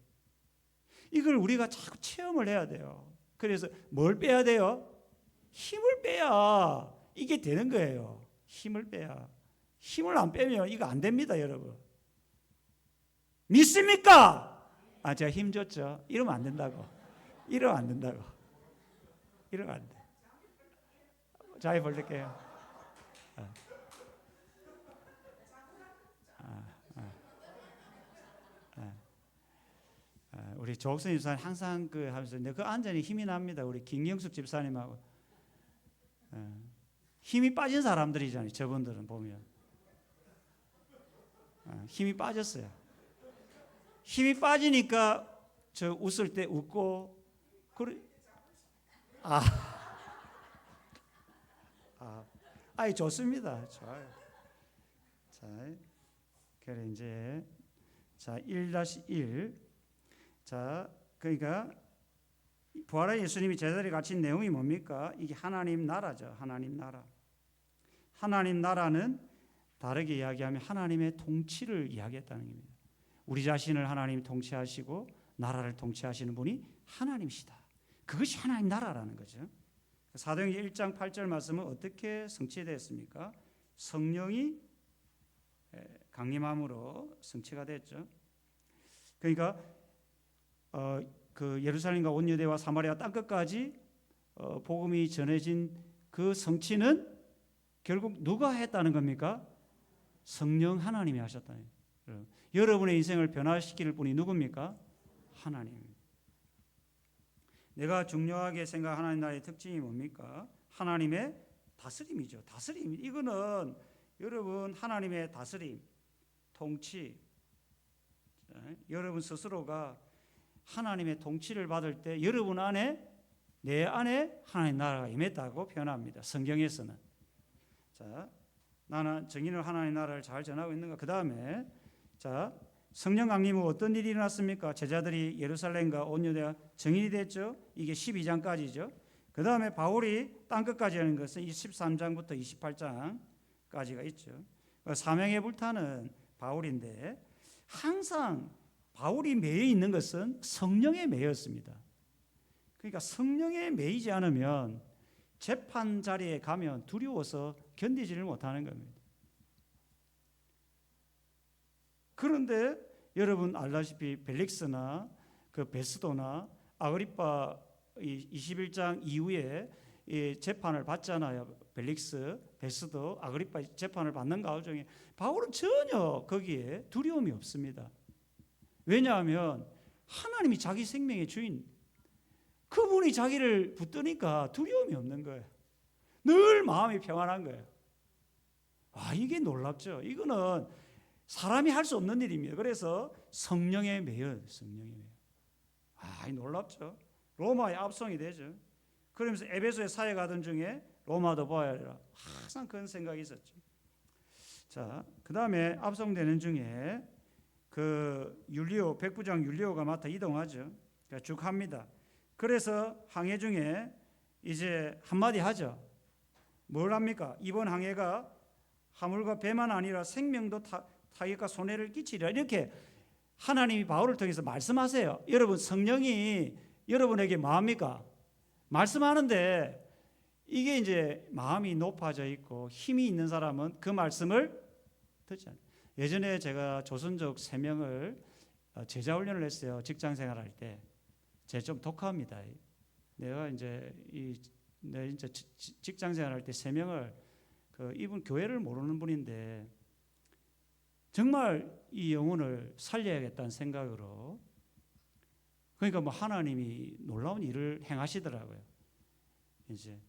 이걸 우리가 자꾸 체험을 해야 돼요. 그래서 뭘 빼야 돼요? 힘을 빼야 이게 되는 거예요. 힘을 빼야. 힘을 안 빼면 이거 안 됩니다, 여러분. 믿습니까? 제가 힘 줬죠. 이러면 안 된다고. 이러면 안 된다고. 이러면 안 돼. 자, 해볼게요. 우리 조옥선 집사님 항상 하면서 그 안전히 힘이 납니다. 우리 김경숙 집사님하고 힘이 빠진 사람들이잖아요. 저분들은 보면 힘이 빠졌어요. 힘이 빠지니까 저 웃을 때 웃고 그래. 좋습니다. 좋아요. 자, 그래 이제 자 1-1 자, 그러니까 부활의 예수님이 제자들이 가르친 내용이 뭡니까? 이게 하나님 나라죠. 하나님 나라. 하나님 나라는 다르게 이야기하면 하나님의 통치를 이야기했다는 겁니다. 우리 자신을 하나님이 통치하시고 나라를 통치하시는 분이 하나님이시다. 그것이 하나님 나라라는 거죠. 사도행전 1장 8절 말씀은 어떻게 성취되었습니까? 성령이 강림함으로 성취가 됐죠. 그러니까 그 예루살렘과 온 유대와 사마리아 땅끝까지 복음이 전해진 그 성취는 결국 누가 했다는 겁니까? 성령 하나님이 하셨다는 거예요. 여러분의 인생을 변화시킬 분이 누굽니까? 하나님. 내가 중요하게 생각하는 하나님 나라의 특징이 뭡니까? 하나님의 다스림이죠. 다스림. 이거는 여러분 하나님의 다스림, 통치. 여러분 스스로가 하나님의 통치를 받을 때 여러분 안에 내 안에 하나님 나라가 임했다고 표현합니다. 성경에서는. 자, 나는 정의를 하나님 나라를 잘 전하고 있는가? 그 다음에 자 성령 강림 후 어떤 일이 일어났습니까? 제자들이 예루살렘과 온 유대가 정인이 됐죠. 이게 12장까지죠. 그 다음에 바울이 땅끝까지 하는 것은 23장부터 28장까지가 있죠. 사명의 불타는 바울인데 항상 바울이 매여 있는 것은 성령에 매였습니다. 그러니까 성령에 매이지 않으면 재판 자리에 가면 두려워서 견디지를 못하는 겁니다. 그런데 여러분 알다시피 벨릭스나 그 베스도나 아그리파 21장 이후에 재판을 받잖아요. 벨릭스, 베스도, 아그리파 재판을 받는 가운데 바울은 전혀 거기에 두려움이 없습니다. 왜냐하면 하나님이 자기 생명의 주인, 그분이 자기를 붙드니까 두려움이 없는 거예요. 늘 마음이 평안한 거예요. 이게 놀랍죠. 이거는 사람이 할 수 없는 일입니다. 그래서 성령에 매여, 성령에 매여. 놀랍죠. 로마의 압송이 되죠. 그러면서 에베소에 사회 가던 중에 로마도 봐야 하리라. 항상 그런 생각이 있었죠. 자, 그 다음에 압송되는 중에 그 율리오, 백부장 율리오가 맡아 이동하죠. 그러니까 쭉 합니다. 그래서 항해 중에 이제 한마디 하죠. 뭘 합니까? 이번 항해가 화물과 배만 아니라 생명도 타격과 손해를 끼치리라. 이렇게 하나님이 바울을 통해서 말씀하세요. 여러분 성령이 여러분에게 뭐합니까? 말씀하는데 이게 이제 마음이 높아져 있고 힘이 있는 사람은 그 말씀을 듣지 않아요. 예전에 제가 조선족 3명을 제자 훈련을 했어요. 직장 생활할 때. 제가 좀 독합니다. 내가 이제 직장 생활할 때 3명을 이분 교회를 모르는 분인데 정말 이 영혼을 살려야겠다는 생각으로 그러니까 뭐 하나님이 놀라운 일을 행하시더라고요. 이제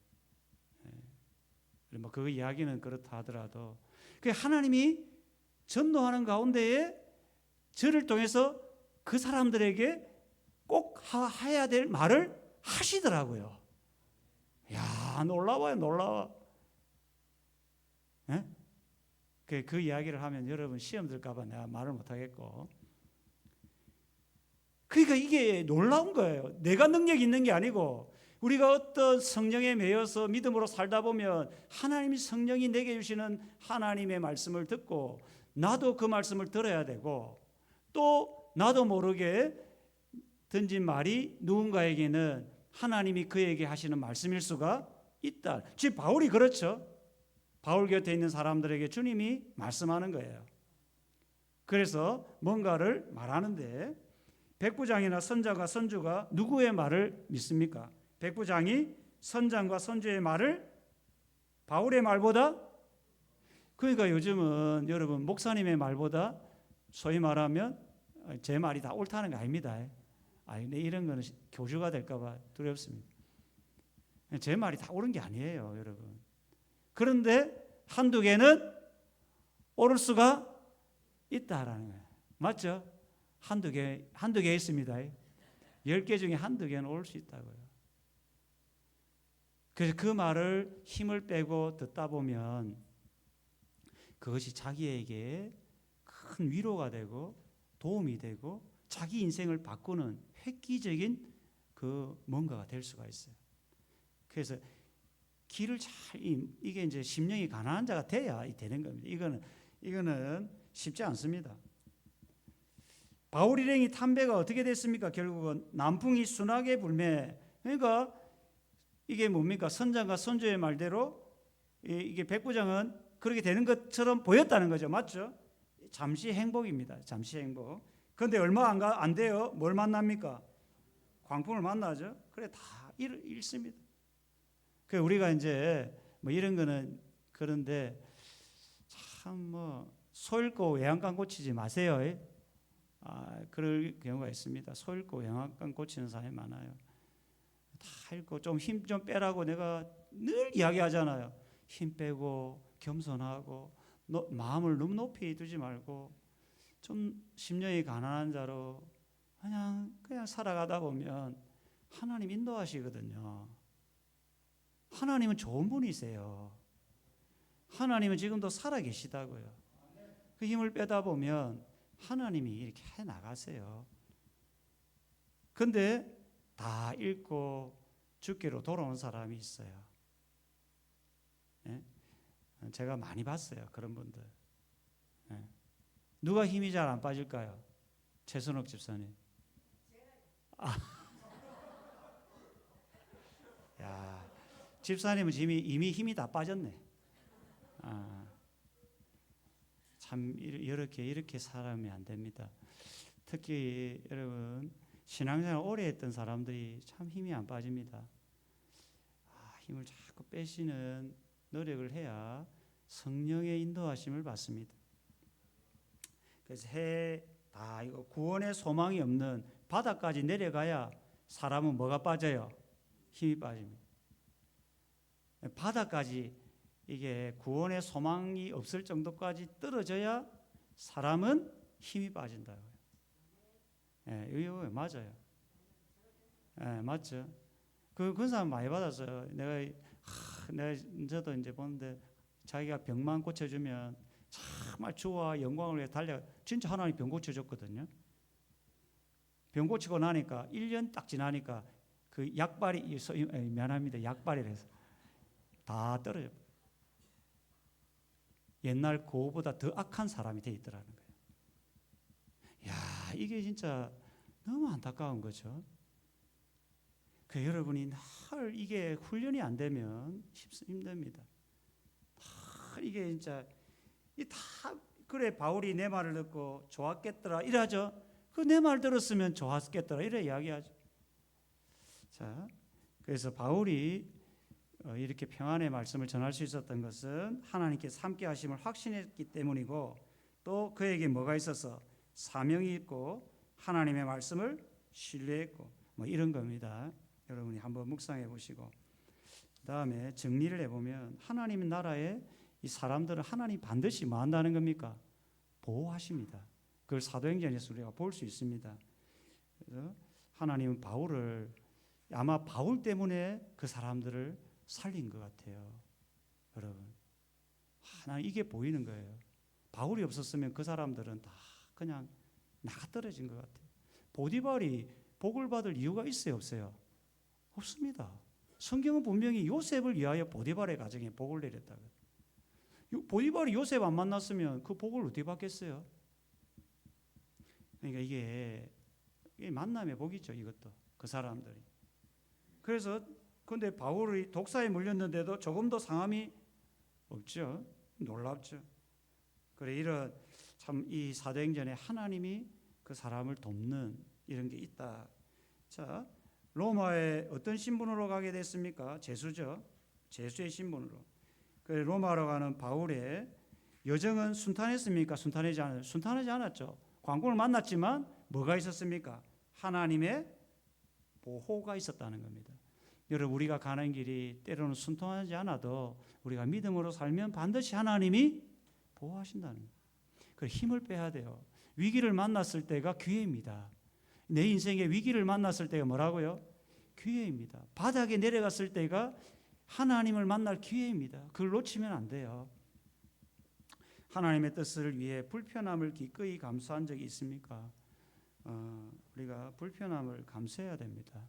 뭐 그 이야기는 그렇다 하더라도 그 하나님이 전도하는 가운데에 저를 통해서 그 사람들에게 꼭 해야 될 말을 하시더라고요. 야, 놀라워요, 놀라워. 예? 그 이야기를 하면 여러분 시험 들까봐 내가 말을 못하겠고. 그러니까 이게 놀라운 거예요. 내가 능력이 있는 게 아니고 우리가 어떤 성령에 매여서 믿음으로 살다 보면 하나님이 성령이 내게 주시는 하나님의 말씀을 듣고 나도 그 말씀을 들어야 되고 또 나도 모르게 던진 말이 누군가에게는 하나님이 그에게 하시는 말씀일 수가 있다. 지금 바울이 그렇죠. 바울 곁에 있는 사람들에게 주님이 말씀하는 거예요. 그래서 뭔가를 말하는데 백부장이나 선장과 선주가 누구의 말을 믿습니까? 백부장이 선장과 선주의 말을 바울의 말보다, 그러니까 요즘은 여러분 목사님의 말보다 소위 말하면 제 말이 다 옳다는 게 아닙니다. 근데 이런 거는 교주가 될까 봐 두렵습니다. 제 말이 다 옳은 게 아니에요, 여러분. 그런데 한두 개는 옳을 수가 있다라는 거예요. 맞죠? 한두 개 있습니다. 10개 중에 한두 개는 올 수 있다고요. 그래서 그 말을 힘을 빼고 듣다 보면 그것이 자기에게 큰 위로가 되고 도움이 되고 자기 인생을 바꾸는 획기적인 그 뭔가가 될 수가 있어요. 그래서 길을 잘 이게 이제 심령이 가난한 자가 돼야 되는 겁니다. 이거는 쉽지 않습니다. 바울 일행이 탐배가 어떻게 됐습니까? 결국은 남풍이 순하게 불매. 그러니까 이게 뭡니까? 선장과 선조의 말대로 이게 백부장은 그렇게 되는 것처럼 보였다는 거죠. 맞죠? 잠시 행복입니다. 잠시 행복. 그런데 얼마 안 돼요. 뭘 만납니까? 광풍을 만나죠. 그래 다 잃습니다. 그 우리가 이제 뭐 이런 거는 그런데 참 뭐 소 잃고 외양간 고치지 마세요. 그럴 경우가 있습니다. 소 잃고 외양간 고치는 사람이 많아요. 다 잃고 좀 힘 좀 빼라고 내가 늘 이야기하잖아요. 힘 빼고 겸손하고 마음을 너무 높이 두지 말고 좀 심령이 가난한 자로 그냥 살아가다 보면 하나님 인도하시거든요. 하나님은 좋은 분이세요. 하나님은 지금도 살아 계시다고요. 그 힘을 빼다 보면 하나님이 이렇게 해 나가세요. 근데 다 잃고 죽기로 돌아온 사람이 있어요. 예? 제가 많이 봤어요. 그런 분들. 예. 누가 힘이 잘 안 빠질까요? 최선옥 집사님. 야, 집사님은 이미 힘이 다 빠졌네. 참 이렇게 살아면 안 됩니다. 특히 여러분 신앙생활 오래 했던 사람들이 참 힘이 안 빠집니다. 힘을 자꾸 빼시는 노력을 해야 성령의 인도하심을 받습니다. 그래서 이거 구원의 소망이 없는 바닥까지 내려가야 사람은 뭐가 빠져요? 힘이 빠집니다. 바닥까지 이게 구원의 소망이 없을 정도까지 떨어져야 사람은 힘이 빠진다고요. 이거 맞아요. 맞죠. 그런 사람 많이 받았어요. 저도 이제 보는데 자기가 병만 고쳐주면 정말 주와 영광을 위해 진짜 하나님 병 고쳐줬거든요. 병 고치고 나니까 1년 딱 지나니까 그 약발이 미안합니다. 약발이라서 다 떨어져. 옛날 그거보다 더 악한 사람이 돼 있더라는 거예요. 이게 진짜 너무 안타까운 거죠. 여러분이 늘 이게 훈련이 안 되면 힘듭니다. 이게 진짜 그래 바울이 내 말을 듣고 좋았겠더라 이러죠. 내 말 들었으면 좋았겠더라 이래 이야기하죠. 자, 그래서 바울이 이렇게 평안의 말씀을 전할 수 있었던 것은 하나님께서 함께 하심을 확신했기 때문이고 또 그에게 뭐가 있어서 사명이 있고 하나님의 말씀을 신뢰했고 뭐 이런 겁니다. 여러분이 한번 묵상해 보시고 그다음에 정리를 해보면 하나님 나라의 이 사람들은 하나님 반드시 뭐 한다는 겁니까? 보호하십니다. 그걸 사도행전에서 우리가 볼 수 있습니다. 그래서 하나님은 바울을 아마 바울 때문에 그 사람들을 살린 것 같아요. 여러분 난 이게 보이는 거예요. 바울이 없었으면 그 사람들은 다 그냥 나가 떨어진 것 같아요. 보디발이 복을 받을 이유가 있어요, 없어요? 없습니다. 성경은 분명히 요셉을 위하여 보디발의 가정에 복을 내렸다고. 보디발이 요셉 안 만났으면 그 복을 어떻게 받겠어요? 그러니까 이게 만남의 복이죠, 이것도. 그 사람들이. 그래서 근데 바울이 독사에 물렸는데도 조금 더 상함이 없죠. 놀랍죠. 그래 이런 참 이 사도행전에 하나님이 그 사람을 돕는 이런 게 있다. 자, 로마에 어떤 신분으로 가게 됐습니까? 제수죠. 제수의 신분으로. 그래 로마로 가는 바울의 여정은 순탄했습니까? 순탄하지 않았죠. 광군을 만났지만 뭐가 있었습니까? 하나님의 보호가 있었다는 겁니다. 여러분 우리가 가는 길이 때로는 순탄하지 않아도 우리가 믿음으로 살면 반드시 하나님이 보호하신다는 거예요. 그 힘을 빼야 돼요. 위기를 만났을 때가 기회입니다. 내 인생에 위기를 만났을 때가 뭐라고요? 기회입니다. 바닥에 내려갔을 때가 하나님을 만날 기회입니다. 그걸 놓치면 안 돼요. 하나님의 뜻을 위해 불편함을 기꺼이 감수한 적이 있습니까? 우리가 불편함을 감수해야 됩니다.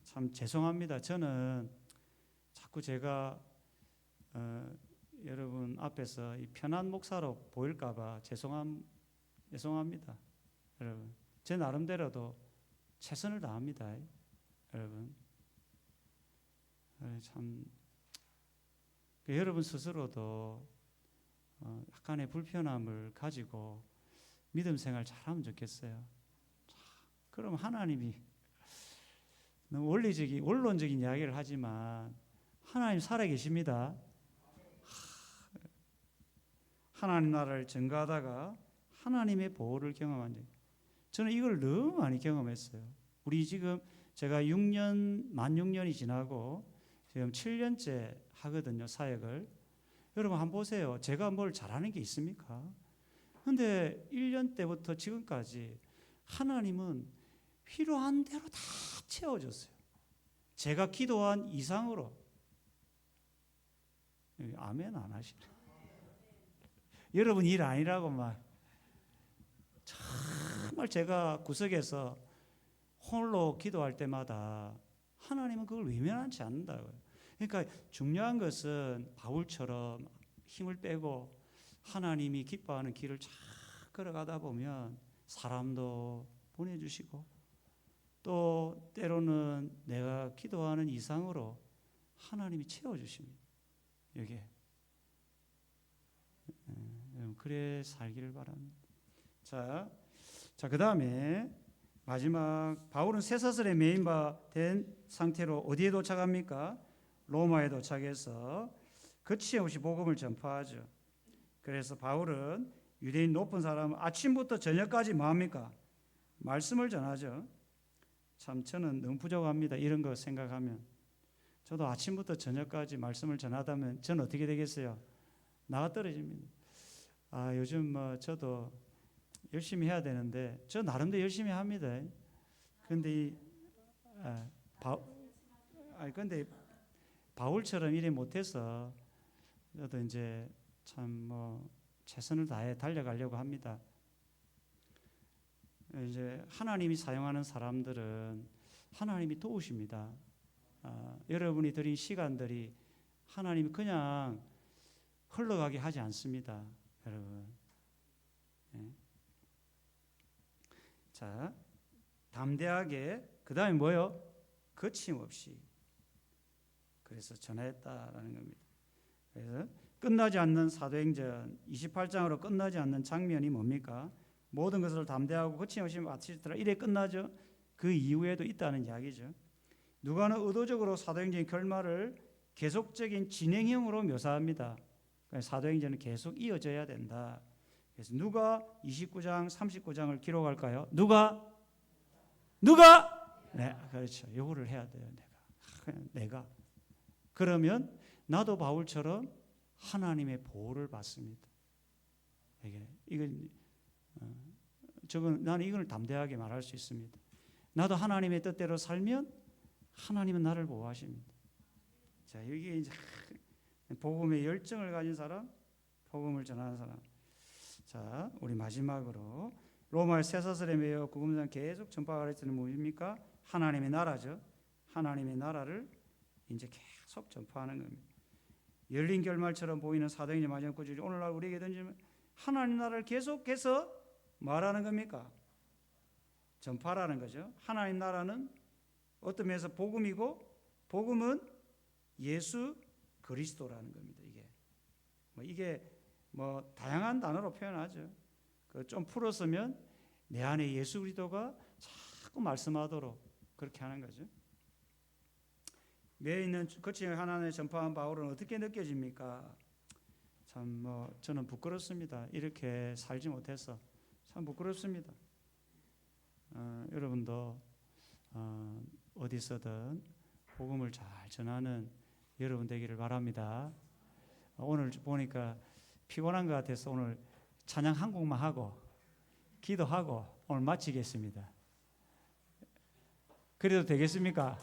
참 죄송합니다. 저는 자꾸 제가 여러분 앞에서 이 편한 목사로 보일까봐 죄송합니다. 여러분 제 나름대로도 최선을 다합니다. 여러분 참 여러분 스스로도 약간의 불편함을 가지고 믿음 생활 잘하면 좋겠어요. 그럼 하나님이 너무 원론적인 이야기를 하지만 하나님 살아계십니다. 하나님 나라를 증거하다가 하나님의 보호를 경험한 적. 저는 이걸 너무 많이 경험했어요. 우리 지금 제가 만 6년이 지나고 지금 7년째 하거든요, 사역을. 여러분 한번 보세요. 제가 뭘 잘하는 게 있습니까? 근데 1년 때부터 지금까지 하나님은 필요한 대로 다 채워줬어요. 제가 기도한 이상으로. 아멘 안 하시네. 여러분 일 아니라고 막 정말 제가 구석에서 홀로 기도할 때마다 하나님은 그걸 외면하지 않는다고요. 그러니까 중요한 것은 바울처럼 힘을 빼고 하나님이 기뻐하는 길을 쫙 걸어가다 보면 사람도 보내주시고 또 때로는 내가 기도하는 이상으로 하나님이 채워주십니다. 여기에. 그래 살기를 바랍니다. 자, 그 다음에 마지막 바울은 쇠사슬에 매인 바 된 상태로 어디에 도착합니까? 로마에 도착해서 거침없이 복음을 전파하죠. 그래서 바울은 유대인 높은 사람은 아침부터 저녁까지 뭐합니까? 말씀을 전하죠. 참 저는 너무 부족합니다. 이런 거 생각하면. 저도 아침부터 저녁까지 말씀을 전하다면 저는 어떻게 되겠어요? 나가 떨어집니다. 요즘 저도 열심히 해야 되는데 저 나름대로 열심히 합니다. 근데 근데 바울처럼 일이 못해서 저도 이제 참 최선을 다해 달려가려고 합니다. 이제 하나님이 사용하는 사람들은 하나님이 도우십니다. 여러분이 드린 시간들이 하나님이 그냥 흘러가게 하지 않습니다, 여러분. 네. 자, 담대하게 그 다음에 뭐요? 거침없이. 그래서 전했다라는 겁니다. 그래서 끝나지 않는 사도행전 28장으로 끝나지 않는 장면이 뭡니까? 모든 것을 담대하고 거침없이 마치더라. 이래 끝나죠. 그 이후에도 있다는 이야기죠. 누가는 의도적으로 사도행전의 결말을 계속적인 진행형으로 묘사합니다. 사도행전은 계속 이어져야 된다. 그래서 누가 29장, 39장을 기록할까요? 네, 그렇죠. 요거를 해야 돼요. 내가. 그러면 나도 바울처럼 하나님의 보호를 받습니다. 나는 이걸 담대하게 말할 수 있습니다. 나도 하나님의 뜻대로 살면 하나님은 나를 보호하십니다. 자, 여기 이제 복음의 열정을 가진 사람, 복음을 전하는 사람. 자, 우리 마지막으로 로마의 쇠사슬에 매여 복음을 계속 전파하라 했더니 뭡니까? 하나님의 나라죠. 하나님의 나라를 이제 계속 전파하는 겁니다. 열린 결말처럼 보이는 사도행전 마지막 구절이 오늘날 우리에게 던지면 하나님 나라를 계속해서 말하는 겁니까? 전파라는 거죠. 하나님 나라는 어떤 면에서 복음이고, 복음은 예수 그리스도라는 겁니다. 이게 다양한 단어로 표현하죠. 좀 풀었으면 내 안에 예수 그리스도가 자꾸 말씀하도록 그렇게 하는 거죠. 매여 있는 거친 하나님의 전파한 바울은 어떻게 느껴집니까? 참 저는 부끄럽습니다. 이렇게 살지 못해서 참 부끄럽습니다. 여러분도 어디서든 복음을 잘 전하는 여러분 되기를 바랍니다. 오늘 보니까 피곤한 것 같아서 오늘 찬양 한 곡만 하고 기도하고 오늘 마치겠습니다. 그래도 되겠습니까?